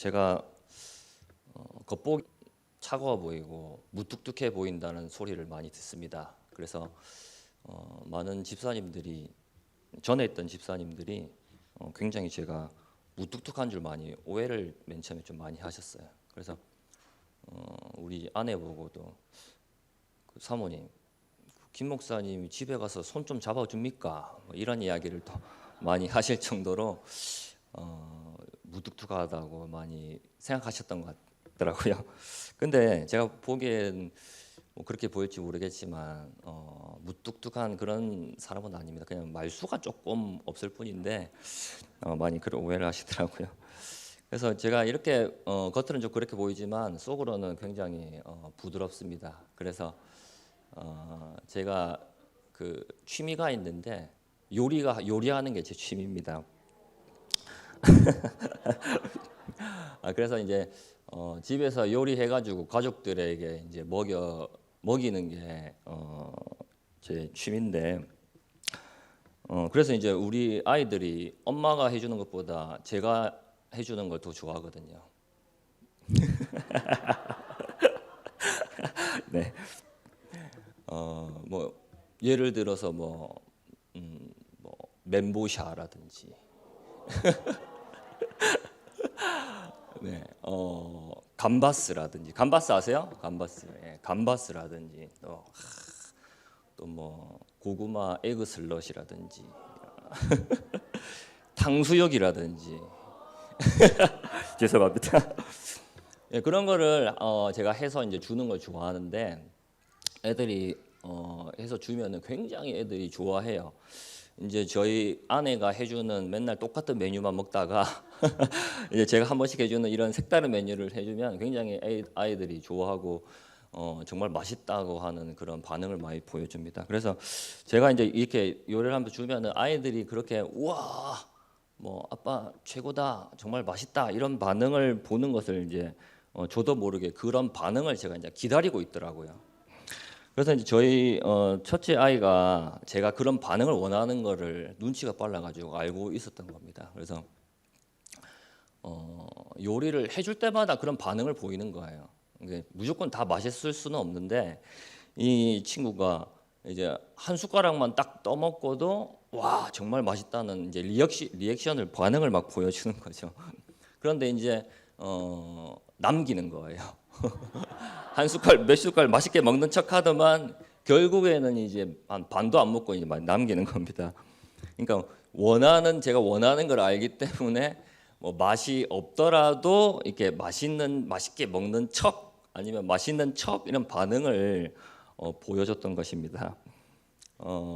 제가 겉보기 차가워 보이고 무뚝뚝해 보인다는 소리를 많이 듣습니다. 그래서 많은 집사님들이 전에 있던 집사님들이 굉장히 제가 무뚝뚝한 줄 많이 오해를 맨 처음에 좀 많이 하셨어요. 그래서 우리 아내 보고도 그 사모님 김 목사님이 집에 가서 손 좀 잡아줍니까? 뭐 이런 이야기를 더 많이 하실 정도로 무뚝뚝하다고 많이 생각하셨던 것 같더라고요. 근데 제가 보기엔 뭐 그렇게 보일지 모르겠지만 무뚝뚝한 그런 사람은 아닙니다. 그냥 말수가 조금 없을 뿐인데 많이 그런 오해를 하시더라고요. 그래서 제가 이렇게 겉으로는 좀 그렇게 보이지만 속으로는 굉장히 부드럽습니다. 그래서 제가 그 취미가 있는데 요리하는 게 제 취미입니다. 그래서 이제 집에서 요리해가지고 가족들에게 이제 먹이는 게 제 취미인데 그래서 이제 우리 아이들이 엄마가 해주는 것보다 제가 해주는 걸 더 좋아하거든요. 네. 뭐 예를 들어서 뭐 멘보샤라든지, 네, 감바스라든지, 감바스 아세요? 감바스, 예, 감바스라든지 또 뭐 고구마 에그 슬러시라든지, 탕수육이라든지, 죄송합니다. 예, 그런 거를 제가 해서 이제 주는 걸 좋아하는데 애들이 해서 주면은 굉장히 애들이 좋아해요. 이제 저희 아내가 해주는 맨날 똑같은 메뉴만 먹다가 이제 제가 한 번씩 해주는 이런 색다른 메뉴를 해주면 굉장히 아이들이 좋아하고 정말 맛있다고 하는 그런 반응을 많이 보여줍니다. 그래서 제가 이제 이렇게 요리를 한번 주면은 아이들이 그렇게 우와 뭐 아빠 최고다 정말 맛있다 이런 반응을 보는 것을 이제 저도 모르게 그런 반응을 제가 이제 기다리고 있더라고요. 그래서 이제 저희 첫째 아이가 제가 그런 반응을 원하는 거를 눈치가 빨라가지고 알고 있었던 겁니다. 그래서 요리를 해줄 때마다 그런 반응을 보이는 거예요. 이게 무조건 다 맛있을 수는 없는데 이 친구가 이제 한 숟가락만 딱 떠먹고도 와 정말 맛있다는 이제 리액션을 반응을 막 보여주는 거죠. 그런데 이제 남기는 거예요. 한 숟갈 몇 숟갈 맛있게 먹는 척하더만 결국에는 이제 한 반도 안 먹고 이제 남기는 겁니다. 그러니까 제가 원하는 걸 알기 때문에 뭐 맛이 없더라도 이렇게 맛있게 먹는 척 아니면 맛있는 척 이런 반응을 보여줬던 것입니다.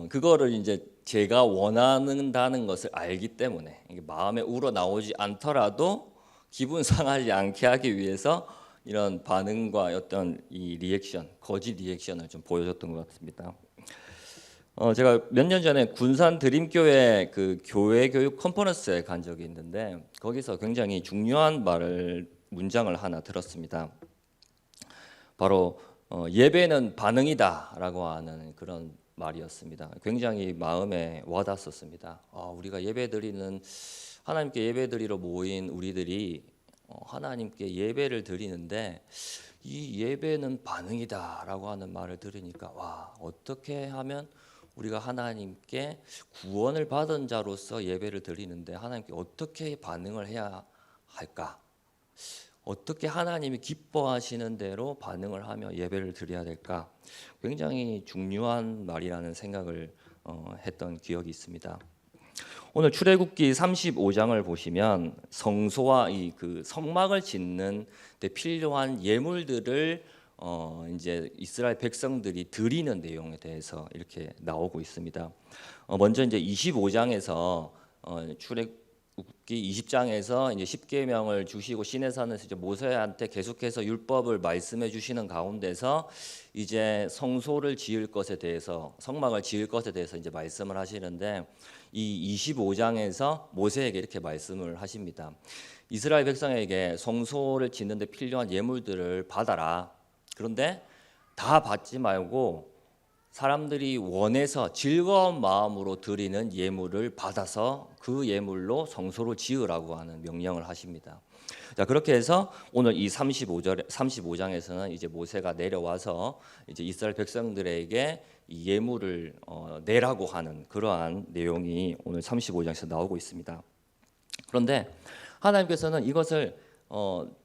그거를 이제 제가 원한다는 것을 알기 때문에 이게 마음에 우러 나오지 않더라도 기분 상하지 않게 하기 위해서 이런 반응과 어떤 이 리액션, 거짓 리액션을 좀 보여줬던 것 같습니다. 제가 몇 년 전에 군산 드림교회 그 교회 교육 컨퍼런스에 간 적이 있는데 거기서 굉장히 중요한 문장을 하나 들었습니다. 바로 예배는 반응이다라고 하는 그런 말이었습니다. 굉장히 마음에 와닿았었습니다. 우리가 하나님께 예배드리러 모인 우리들이 하나님께 예배를 드리는데 이 예배는 반응이다라고 하는 말을 들으니까 와 어떻게 하면 우리가 하나님께 구원을 받은 자로서 예배를 드리는데 하나님께 어떻게 반응을 해야 할까? 어떻게 하나님이 기뻐하시는 대로 반응을 하며 예배를 드려야 될까? 굉장히 중요한 말이라는 생각을 했던 기억이 있습니다. 오늘 출애굽기 35장을 보시면 성소와 이 그 성막을 짓는 데 필요한 예물들을 이제 이스라엘 백성들이 드리는 내용에 대해서 이렇게 나오고 있습니다. 먼저 이제 25장에서 출애굽기 20장에서 이제 10계명을 주시고 시내산에서 이제 모세한테 계속해서 율법을 말씀해 주시는 가운데서 이제 성소를 지을 것에 대해서 성막을 지을 것에 대해서 이제 말씀을 하시는데 이 25장에서 모세에게 이렇게 말씀을 하십니다. 이스라엘 백성에게 성소를 짓는 데 필요한 예물들을 받아라. 그런데 다 받지 말고 사람들이 원해서 즐거운 마음으로 드리는 예물을 받아서 그 예물로 성소를 지으라고 하는 명령을 하십니다. 자, 그렇게 해서 오늘 이 35장에서는 이제 모세가 내려와서 이제 이스라엘 백성들에게 이 예물을 내라고 하는 그러한 내용이 오늘 35장에서 나오고 있습니다. 그런데 하나님께서는 이것을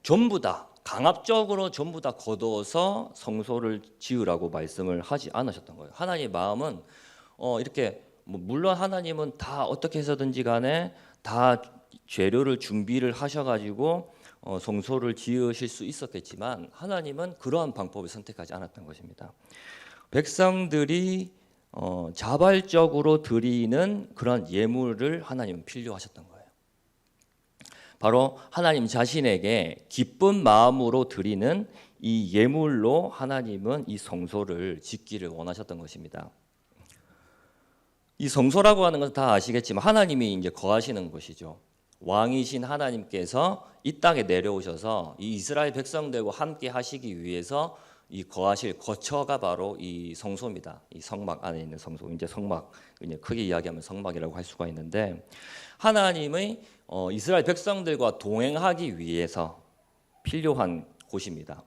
전부 다 강압적으로 전부 다 거둬서 성소를 지으라고 말씀을 하지 않으셨던 거예요. 하나님의 마음은 이렇게 물론 하나님은 다 어떻게 해서든지 간에 다 재료를 준비를 하셔가지고 성소를 지으실 수 있었겠지만 하나님은 그러한 방법을 선택하지 않았던 것입니다. 백성들이 자발적으로 드리는 그런 예물을 하나님은 필요하셨던 거예요. 바로 하나님 자신에게 기쁜 마음으로 드리는 이 예물로 하나님은 이 성소를 짓기를 원하셨던 것입니다. 이 성소라고 하는 것은 다 아시겠지만 하나님이 이제 거하시는 곳이죠. 왕이신 하나님께서 이 땅에 내려오셔서 이 이스라엘 백성들과 함께 하시기 위해서 이 거하실 거처가 바로 이 성소입니다. 이 성막 안에 있는 성소. 이제 성막, 이제 크게 이야기하면 성막이라고 할 수가 있는데 하나님의 이스라엘 백성들과 동행하기 위해서 필요한 곳입니다.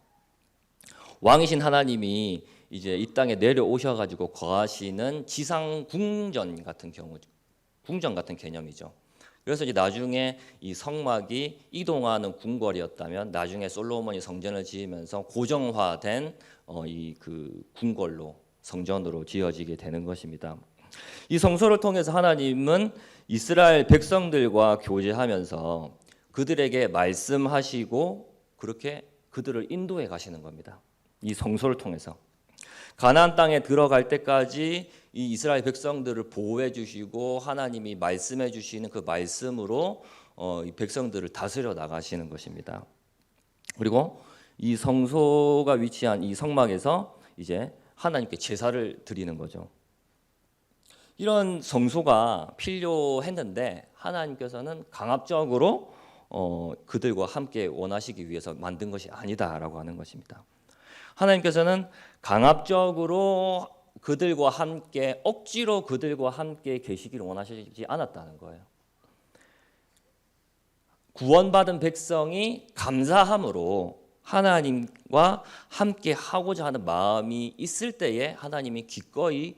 왕이신 하나님이 이제 이 땅에 내려오셔가지고 거하시는 지상 궁전 같은 경우, 궁전 같은 개념이죠. 그래서 이제 나중에 이 성막이 이동하는 궁궐이었다면 나중에 솔로몬이 성전을 지으면서 고정화된 이 그 궁궐로 성전으로 지어지게 되는 것입니다. 이 성소를 통해서 하나님은 이스라엘 백성들과 교제하면서 그들에게 말씀하시고 그렇게 그들을 인도해 가시는 겁니다. 이 성소를 통해서 가나안 땅에 들어갈 때까지 이 이스라엘 백성들을 보호해 주시고 하나님이 말씀해 주시는 그 말씀으로 이 백성들을 다스려 나가시는 것입니다. 그리고 이 성소가 위치한 이 성막에서 이제 하나님께 제사를 드리는 거죠. 이런 성소가 필요했는데 하나님께서는 강압적으로 그들과 함께 원하시기 위해서 만든 것이 아니다라고 하는 것입니다. 하나님께서는 강압적으로 그들과 함께 억지로 그들과 함께 계시기를 원하시지 않았다는 거예요. 구원받은 백성이 감사함으로 하나님과 함께 하고자 하는 마음이 있을 때에 하나님이 기꺼이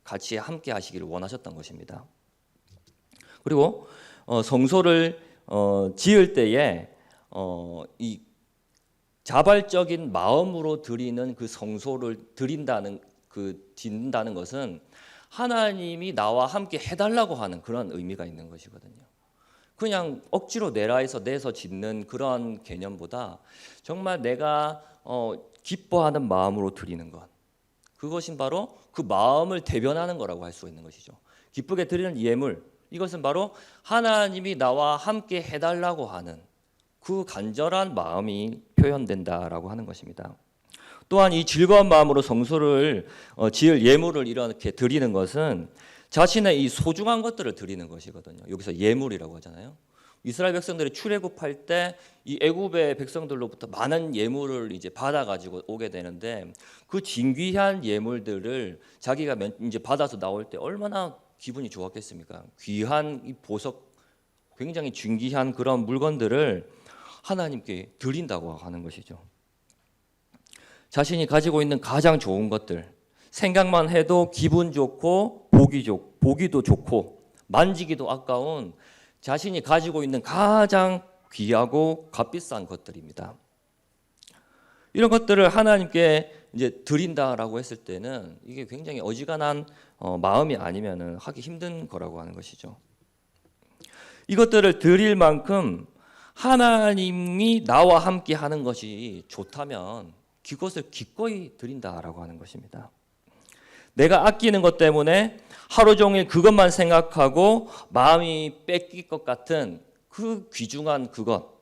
같이 함께 하시기를 원하셨던 것입니다. 그리고 성소를 지을 때에 이 자발적인 마음으로 드리는 그 성소를 짓는다는 것은 하나님이 나와 함께 해달라고 하는 그런 의미가 있는 것이거든요. 그냥 억지로 내라 해서 내서 짓는 그런 개념보다 정말 내가 기뻐하는 마음으로 드리는 것, 그것이 바로 그 마음을 대변하는 거라고 할 수 있는 것이죠. 기쁘게 드리는 예물, 이것은 바로 하나님이 나와 함께 해달라고 하는 그 간절한 마음이 표현된다라고 하는 것입니다. 또한 이 즐거운 마음으로 성소를 지을 예물을 이렇게 드리는 것은 자신의 이 소중한 것들을 드리는 것이거든요. 여기서 예물이라고 하잖아요. 이스라엘 백성들이 출애굽할 때 이 애굽의 백성들로부터 많은 예물을 이제 받아가지고 오게 되는데 그 진귀한 예물들을 자기가 이제 받아서 나올 때 얼마나 기분이 좋았겠습니까? 귀한 이 보석, 굉장히 진귀한 그런 물건들을 하나님께 드린다고 하는 것이죠. 자신이 가지고 있는 가장 좋은 것들, 생각만 해도 기분 좋고 보기도 좋고 만지기도 아까운 자신이 가지고 있는 가장 귀하고 값비싼 것들입니다. 이런 것들을 하나님께 이제 드린다라고 했을 때는 이게 굉장히 어지간한 마음이 아니면은 하기 힘든 거라고 하는 것이죠. 이것들을 드릴 만큼 하나님이 나와 함께 하는 것이 좋다면 그것을 기꺼이 드린다라고 하는 것입니다. 내가 아끼는 것 때문에 하루 종일 그것만 생각하고 마음이 뺏길 것 같은 그 귀중한 그것,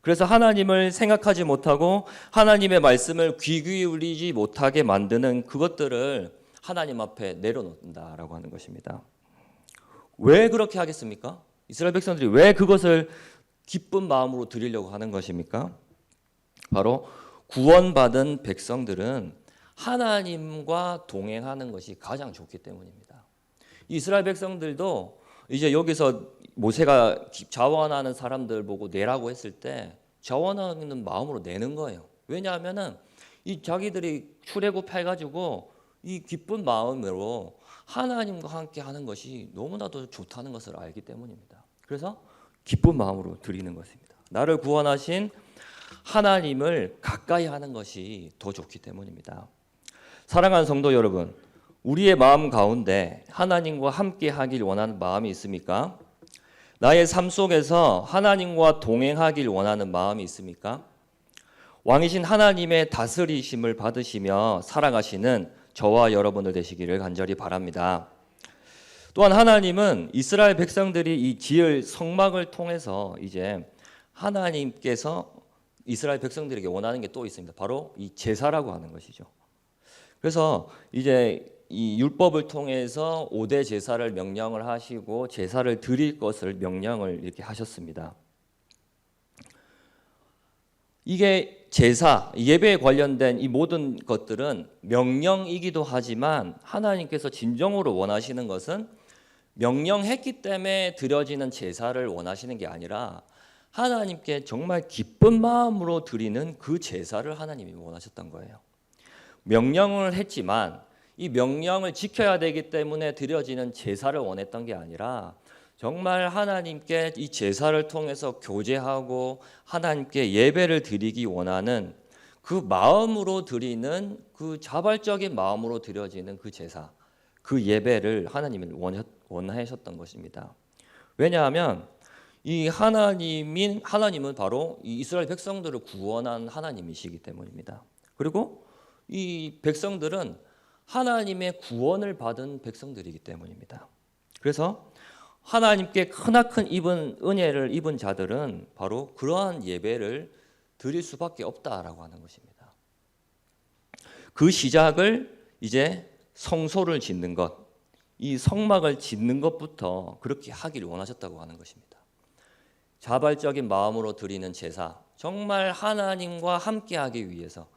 그래서 하나님을 생각하지 못하고 하나님의 말씀을 귀 기울이지 못하게 만드는 그것들을 하나님 앞에 내려놓는다라고 하는 것입니다. 왜 그렇게 하겠습니까? 이스라엘 백성들이 왜 그것을 기쁜 마음으로 드리려고 하는 것입니까? 바로 구원받은 백성들은 하나님과 동행하는 것이 가장 좋기 때문입니다. 이스라엘 백성들도 이제 여기서 모세가 자원하는 사람들 보고 내라고 했을 때 자원하는 마음으로 내는 거예요. 왜냐하면은 이 자기들이 출애굽해가지고 이 기쁜 마음으로 하나님과 함께 하는 것이 너무나도 좋다는 것을 알기 때문입니다. 그래서 기쁜 마음으로 드리는 것입니다. 나를 구원하신 하나님을 가까이 하는 것이 더 좋기 때문입니다. 사랑하는 성도 여러분, 우리의 마음 가운데 하나님과 함께 하길 원하는 마음이 있습니까? 나의 삶 속에서 하나님과 동행하길 원하는 마음이 있습니까? 왕이신 하나님의 다스리심을 받으시며 살아가시는 저와 여러분들 되시기를 간절히 바랍니다. 또한 하나님은 이스라엘 백성들이 이 지을 성막을 통해서 이제 하나님께서 이스라엘 백성들에게 원하는 게 또 있습니다. 바로 이 제사라고 하는 것이죠. 그래서 이제 이 율법을 통해서 5대 제사를 명령을 하시고 제사를 드릴 것을 명령을 이렇게 하셨습니다. 이게 제사, 예배에 관련된 이 모든 것들은 명령이기도 하지만 하나님께서 진정으로 원하시는 것은 명령했기 때문에 드려지는 제사를 원하시는 게 아니라 하나님께 정말 기쁜 마음으로 드리는 그 제사를 하나님이 원하셨던 거예요. 명령을 했지만 이 명령을 지켜야 되기 때문에 드려지는 제사를 원했던 게 아니라 정말 하나님께 이 제사를 통해서 교제하고 하나님께 예배를 드리기 원하는 그 마음으로 드리는 그 자발적인 마음으로 드려지는 그 제사, 그 예배를 하나님은 원하셨던 것입니다. 왜냐하면 이 하나님은 바로 이 이스라엘 백성들을 구원한 하나님이시기 때문입니다. 그리고 이 백성들은 하나님의 구원을 받은 백성들이기 때문입니다. 그래서 하나님께 크나큰 은혜를 입은 자들은 바로 그러한 예배를 드릴 수밖에 없다라고 하는 것입니다. 그 시작을 이제 성소를 짓는 것, 이 성막을 짓는 것부터 그렇게 하기를 원하셨다고 하는 것입니다. 자발적인 마음으로 드리는 제사, 정말 하나님과 함께하기 위해서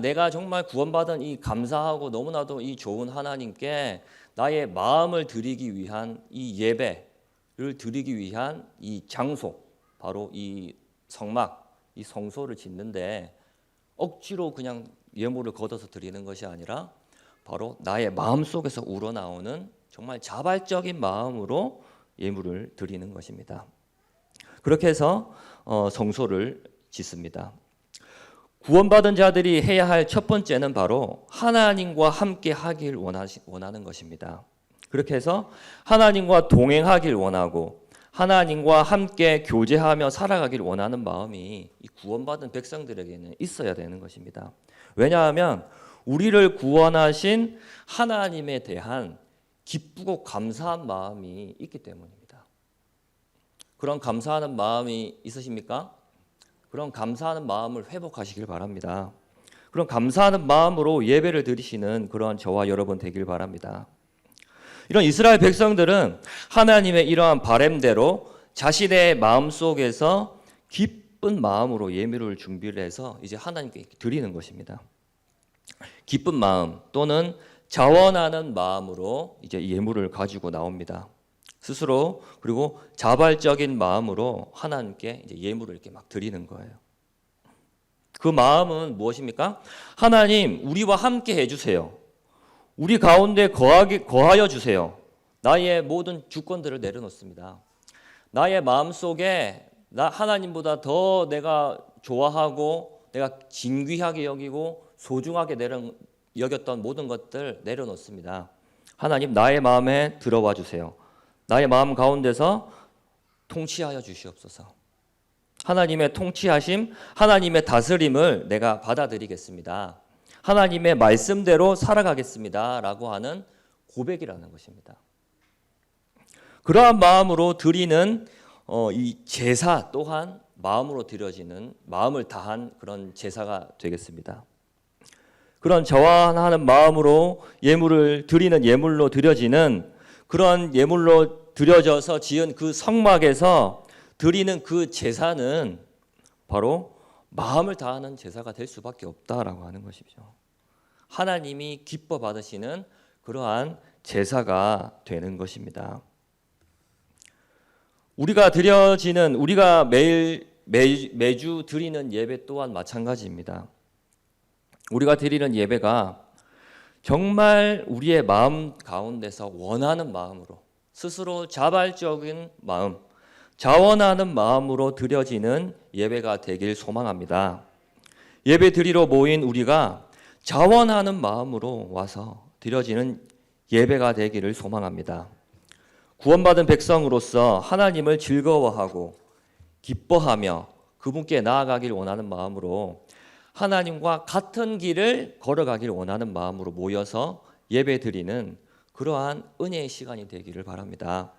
내가 정말 구원받은 이 감사하고 너무나도 이 좋은 하나님께 나의 마음을 드리기 위한 이 예배를 드리기 위한 이 장소, 바로 이 성막, 이 성소를 짓는데 억지로 그냥 예물을 걷어서 드리는 것이 아니라 바로 나의 마음 속에서 우러나오는 정말 자발적인 마음으로 예물을 드리는 것입니다. 그렇게 해서 성소를 짓습니다. 구원받은 자들이 해야 할 첫 번째는 바로 하나님과 함께 하길 원하는 것입니다. 그렇게 해서 하나님과 동행하길 원하고 하나님과 함께 교제하며 살아가길 원하는 마음이 이 구원받은 백성들에게는 있어야 되는 것입니다. 왜냐하면 우리를 구원하신 하나님에 대한 기쁘고 감사한 마음이 있기 때문입니다. 그런 감사하는 마음이 있으십니까? 그런 감사하는 마음을 회복하시길 바랍니다. 그런 감사하는 마음으로 예배를 드리시는 그러한 저와 여러분 되길 바랍니다. 이런 이스라엘 백성들은 하나님의 이러한 바램대로 자신의 마음속에서 기쁜 마음으로 예물을 준비를 해서 이제 하나님께 드리는 것입니다. 기쁜 마음 또는 자원하는 마음으로 이제 예물을 가지고 나옵니다. 스스로 그리고 자발적인 마음으로 하나님께 이제 예물을 이렇게 막 드리는 거예요. 그 마음은 무엇입니까? 하나님, 우리와 함께 해주세요. 우리 가운데 거하여 주세요. 나의 모든 주권들을 내려놓습니다. 나의 마음 속에 하나님보다 더 내가 좋아하고 내가 진귀하게 여기고 소중하게 여겼던 모든 것들 내려놓습니다. 하나님, 나의 마음에 들어와 주세요. 나의 마음 가운데서 통치하여 주시옵소서. 하나님의 통치하심, 하나님의 다스림을 내가 받아들이겠습니다. 하나님의 말씀대로 살아가겠습니다. 라고 하는 고백이라는 것입니다. 그러한 마음으로 드리는 이 제사 또한 마음으로 드려지는, 마음을 다한 그런 제사가 되겠습니다. 그런 자원하는 마음으로 예물을 드리는, 예물로 드려지는 그런 예물로 드려져서 지은 그 성막에서 드리는 그 제사는 바로 마음을 다하는 제사가 될 수밖에 없다라고 하는 것이죠. 하나님이 기뻐 받으시는 그러한 제사가 되는 것입니다. 우리가 매주 드리는 예배 또한 마찬가지입니다. 우리가 드리는 예배가 정말 우리의 마음 가운데서 원하는 마음으로, 스스로 자발적인 마음, 자원하는 마음으로 드려지는 예배가 되길 소망합니다. 예배 드리러 모인 우리가 자원하는 마음으로 와서 드려지는 예배가 되기를 소망합니다. 구원받은 백성으로서 하나님을 즐거워하고 기뻐하며 그분께 나아가길 원하는 마음으로, 하나님과 같은 길을 걸어가길 원하는 마음으로 모여서 예배 드리는 그러한 은혜의 시간이 되기를 바랍니다.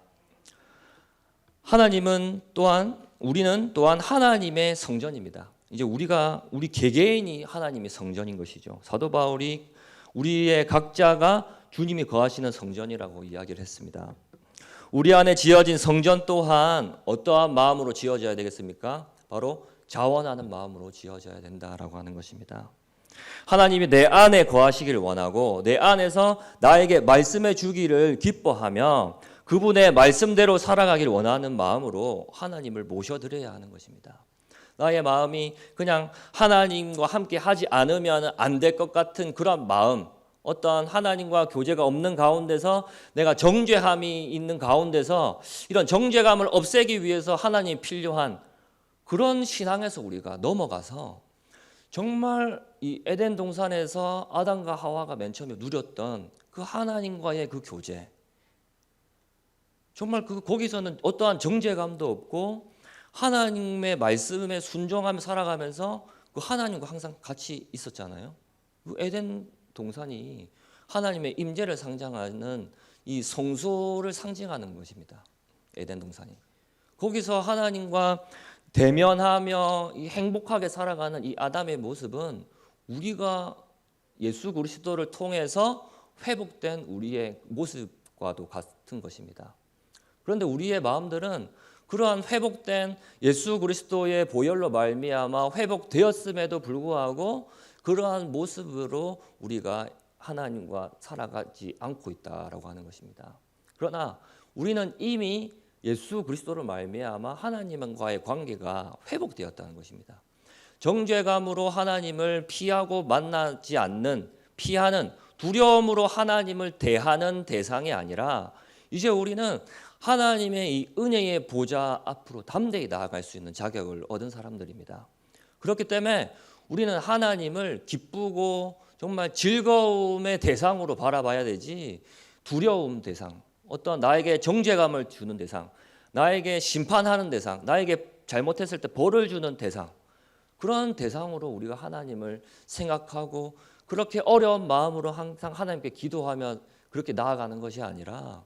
우리는 또한 하나님의 성전입니다. 이제 우리 개개인이 하나님의 성전인 것이죠. 사도 바울이 우리의 각자가 주님이 거하시는 성전이라고 이야기를 했습니다. 우리 안에 지어진 성전 또한 어떠한 마음으로 지어져야 되겠습니까? 바로 자원하는 마음으로 지어져야 된다라고 하는 것입니다. 하나님이 내 안에 거하시기를 원하고 내 안에서 나에게 말씀해 주기를 기뻐하며 그분의 말씀대로 살아가기를 원하는 마음으로 하나님을 모셔드려야 하는 것입니다. 나의 마음이 그냥 하나님과 함께 하지 않으면 안 될 것 같은 그런 마음, 어떠한 하나님과 교제가 없는 가운데서 내가 정죄함이 있는 가운데서 이런 정죄감을 없애기 위해서 하나님이 필요한 그런 신앙에서 우리가 넘어가서 정말 이 에덴 동산에서 아담과 하와가 맨 처음에 누렸던 그 하나님과의 그 교제, 정말 거기서는 어떠한 정죄감도 없고 하나님의 말씀에 순종하며 살아가면서 그 하나님과 항상 같이 있었잖아요. 그 에덴 동산이 하나님의 임재를 상징하는 이 성소를 상징하는 것입니다. 에덴 동산이. 거기서 하나님과 대면하며 행복하게 살아가는 이 아담의 모습은 우리가 예수 그리스도를 통해서 회복된 우리의 모습과도 같은 것입니다. 그런데 우리의 마음들은 그러한 회복된 예수 그리스도의 보혈로 말미암아 회복되었음에도 불구하고 그러한 모습으로 우리가 하나님과 살아가지 않고 있다라고 하는 것입니다. 그러나 우리는 이미 예수 그리스도로 말미암아 하나님과의 관계가 회복되었다는 것입니다. 정죄감으로 하나님을 피하고 만나지 않는, 피하는 두려움으로 하나님을 대하는 대상이 아니라 이제 우리는 하나님의 이 은혜의 보좌 앞으로 담대히 나아갈 수 있는 자격을 얻은 사람들입니다. 그렇기 때문에 우리는 하나님을 기쁘고 정말 즐거움의 대상으로 바라봐야 되지, 두려움 대상, 어떤 나에게 정죄감을 주는 대상, 나에게 심판하는 대상, 나에게 잘못했을 때 벌을 주는 대상, 그런 대상으로 우리가 하나님을 생각하고 그렇게 어려운 마음으로 항상 하나님께 기도하며 그렇게 나아가는 것이 아니라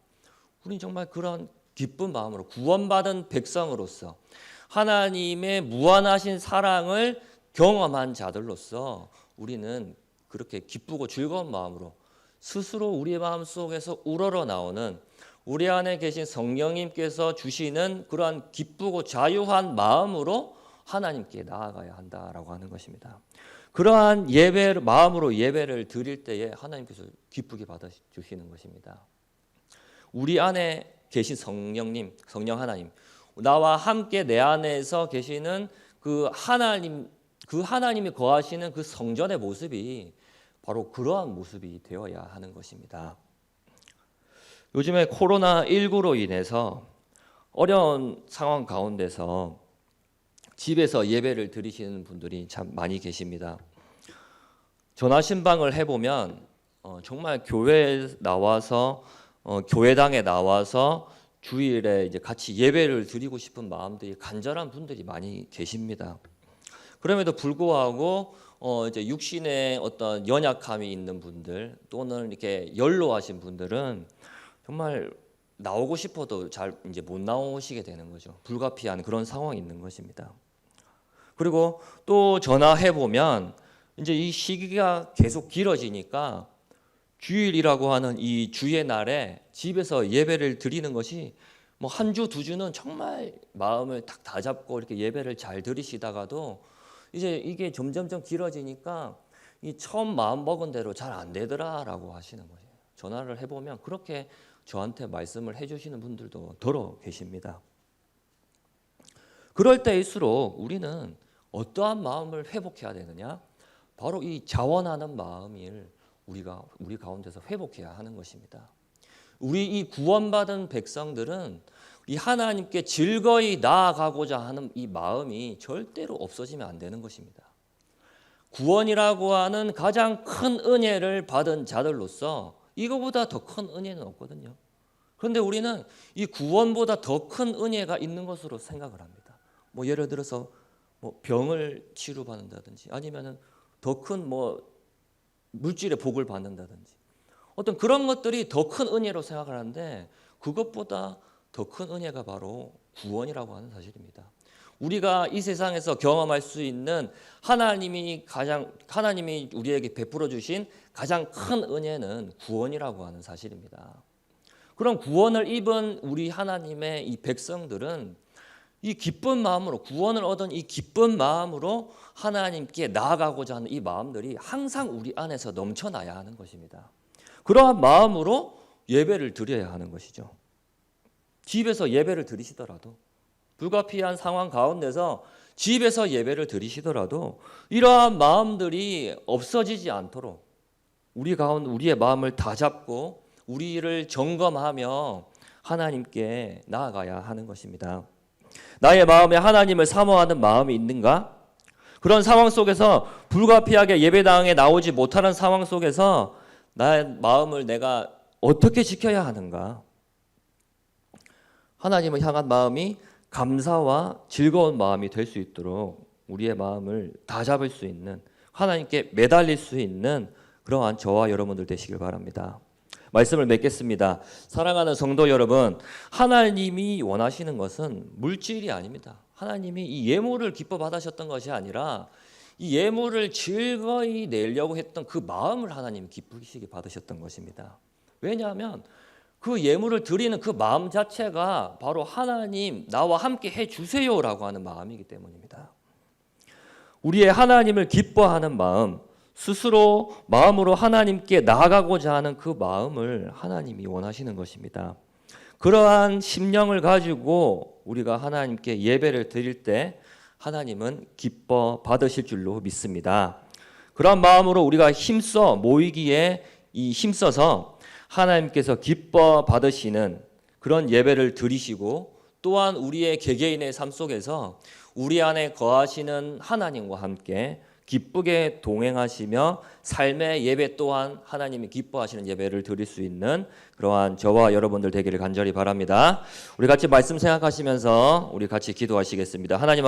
우리는 정말 그런 기쁜 마음으로 구원받은 백성으로서 하나님의 무한하신 사랑을 경험한 자들로서 우리는 그렇게 기쁘고 즐거운 마음으로 스스로 우리의 마음속에서 우러러 나오는 우리 안에 계신 성령님께서 주시는 그러한 기쁘고 자유한 마음으로 하나님께 나아가야 한다라고 하는 것입니다. 그러한 마음으로 예배를 드릴 때에 하나님께서 기쁘게 받아주시는 것입니다. 우리 안에 계신 성령님, 성령 하나님, 나와 함께 내 안에서 계시는 그 하나님이 거하시는 그 성전의 모습이 바로 그러한 모습이 되어야 하는 것입니다. 요즘에 코로나19로 인해서 어려운 상황 가운데서 집에서 예배를 드리시는 분들이 참 많이 계십니다. 전화 신방을 해보면 정말 교회에 나와서 교회당에 나와서 주일에 이제 같이 예배를 드리고 싶은 마음들이 간절한 분들이 많이 계십니다. 그럼에도 불구하고 이제 육신의 어떤 연약함이 있는 분들 또는 이렇게 연로하신 분들은 정말 나오고 싶어도 잘 이제 못 나오시게 되는 거죠. 불가피한 그런 상황이 있는 것입니다. 그리고 또 전화해 보면 이제 이 시기가 계속 길어지니까 주일이라고 하는 이 주의 날에 집에서 예배를 드리는 것이 뭐 한 주, 두 주는 정말 마음을 딱 다잡고 이렇게 예배를 잘 드리시다가도 이제 이게 점점점 길어지니까 이 처음 마음 먹은 대로 잘 안 되더라라고 하시는 거예요. 전화를 해보면 그렇게 저한테 말씀을 해주시는 분들도 더러 계십니다. 그럴 때일수록 우리는 어떠한 마음을 회복해야 되느냐? 바로 이 자원하는 마음을 우리 가운데서 회복해야 하는 것입니다. 우리 이 구원받은 백성들은 이 하나님께 즐거이 나아가고자 하는 이 마음이 절대로 없어지면 안 되는 것입니다. 구원이라고 하는 가장 큰 은혜를 받은 자들로서 이거보다 더 큰 은혜는 없거든요. 그런데 우리는 이 구원보다 더 큰 은혜가 있는 것으로 생각을 합니다. 뭐 예를 들어서 뭐 병을 치료받는다든지 아니면은 더 큰 뭐 물질의 복을 받는다든지 어떤 그런 것들이 더 큰 은혜로 생각을 하는데 그것보다 더 큰 은혜가 바로 구원이라고 하는 사실입니다. 우리가 이 세상에서 경험할 수 있는 하나님이 우리에게 베풀어 주신 가장 큰 은혜는 구원이라고 하는 사실입니다. 그럼 구원을 입은 우리 하나님의 이 백성들은 이 기쁜 마음으로 구원을 얻은 이 기쁜 마음으로 하나님께 나아가고자 하는 이 마음들이 항상 우리 안에서 넘쳐나야 하는 것입니다. 그러한 마음으로 예배를 드려야 하는 것이죠. 집에서 예배를 드리시더라도 불가피한 상황 가운데서 집에서 예배를 드리시더라도 이러한 마음들이 없어지지 않도록 우리의 마음을 다잡고 우리를 점검하며 하나님께 나아가야 하는 것입니다. 나의 마음에 하나님을 사모하는 마음이 있는가? 그런 상황 속에서 불가피하게 예배당에 나오지 못하는 상황 속에서 나의 마음을 내가 어떻게 지켜야 하는가? 하나님을 향한 마음이 감사와 즐거운 마음이 될 수 있도록 우리의 마음을 다잡을 수 있는 하나님께 매달릴 수 있는 그러한 저와 여러분들 되시길 바랍니다. 말씀을 맺겠습니다. 사랑하는 성도 여러분, 하나님이 원하시는 것은 물질이 아닙니다. 하나님이 이 예물을 기뻐 받으셨던 것이 아니라 이 예물을 즐거이 내려고 했던 그 마음을 하나님이 기쁘시게 받으셨던 것입니다. 왜냐하면 그 예물을 드리는 그 마음 자체가 바로 하나님 나와 함께 해주세요라고 하는 마음이기 때문입니다. 우리의 하나님을 기뻐하는 마음, 스스로 마음으로 하나님께 나아가고자 하는 그 마음을 하나님이 원하시는 것입니다. 그러한 심령을 가지고 우리가 하나님께 예배를 드릴 때 하나님은 기뻐 받으실 줄로 믿습니다. 그러한 마음으로 우리가 힘써 모이기에 힘써서 하나님께서 기뻐 받으시는 그런 예배를 드리시고 또한 우리의 개개인의 삶 속에서 우리 안에 거하시는 하나님과 함께 기쁘게 동행하시며 삶의 예배 또한 하나님이 기뻐하시는 예배를 드릴 수 있는 그러한 저와 여러분들 되기를 간절히 바랍니다. 우리 같이 말씀 생각하시면서 우리 같이 기도하시겠습니다. 하나님